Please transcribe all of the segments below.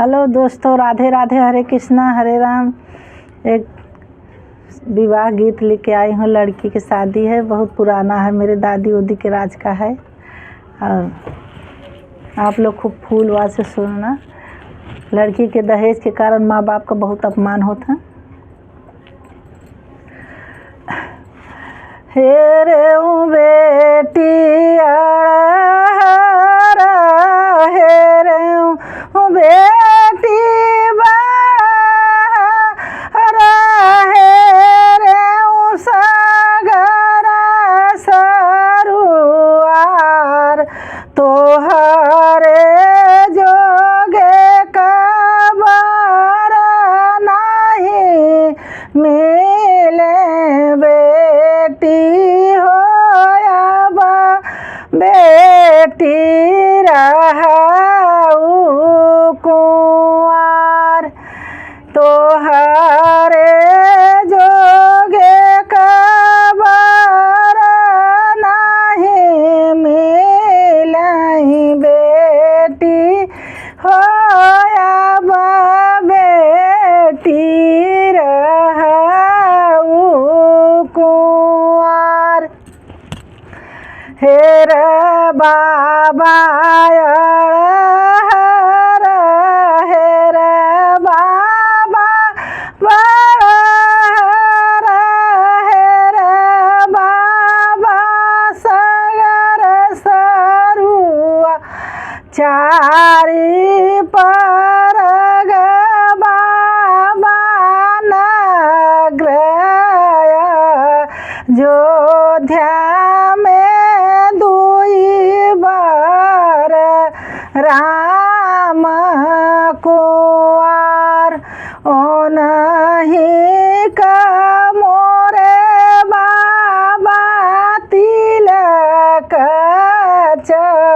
Hello दोस्तों, राधे राधे, हरे कृष्णा हरे राम। एक विवाह गीत लेके आई हूँ। लड़की की शादी है, बहुत पुराना है, मेरे दादी ओदी के राज का है। और आप लोग खूब फूल आवाज से सुनना। लड़की के दहेज के कारण माँ बाप का बहुत अपमान होता। हे रे बेटी बेटी सरुआर तोहरे जोगे कबर नहीं मिले बेटी हो बेटी रहू कुंवार तोहरे जोगे कबर नहीं मिलही बेटी हो बेटी रहू कुंवार। हेर बाबा चारी पर बाबा नग्रय जोध्या में दुई बार राम कुंवार ओनही का मोरे बाबा तिलक चढ़ावू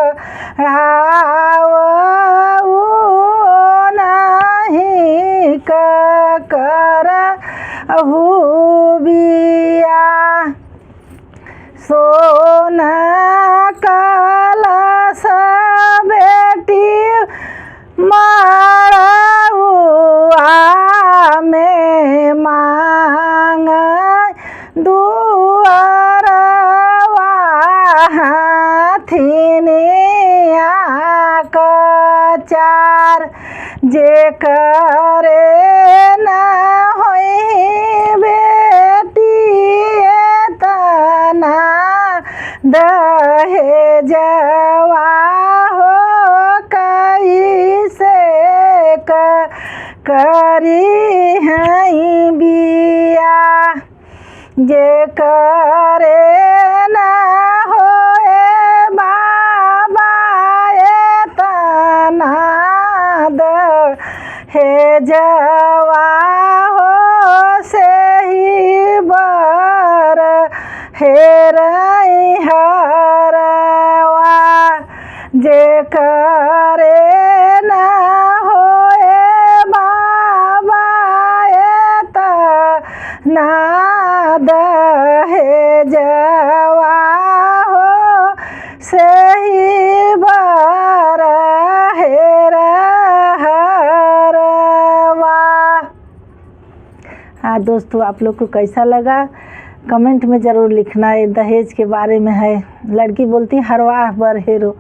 नहीं कर बिया सोना कलश बेटी मड़उआ में मांग दुअरवा हाथिनिया कचार जे करे न होई बेटी तना दहेजवा हो कैसे करी हई बिया जे करे न होए बाबा तना दहेजवा हो से ही बर हेरई हरवा जे करे न होए बाबा तना दहेजवा हो से ही बर हेरवा। हाँ दोस्तों, आप लोग को कैसा लगा कमेंट में ज़रूर लिखना। ये दहेज के बारे में है। लड़की बोलती हरवाह बर हेरो।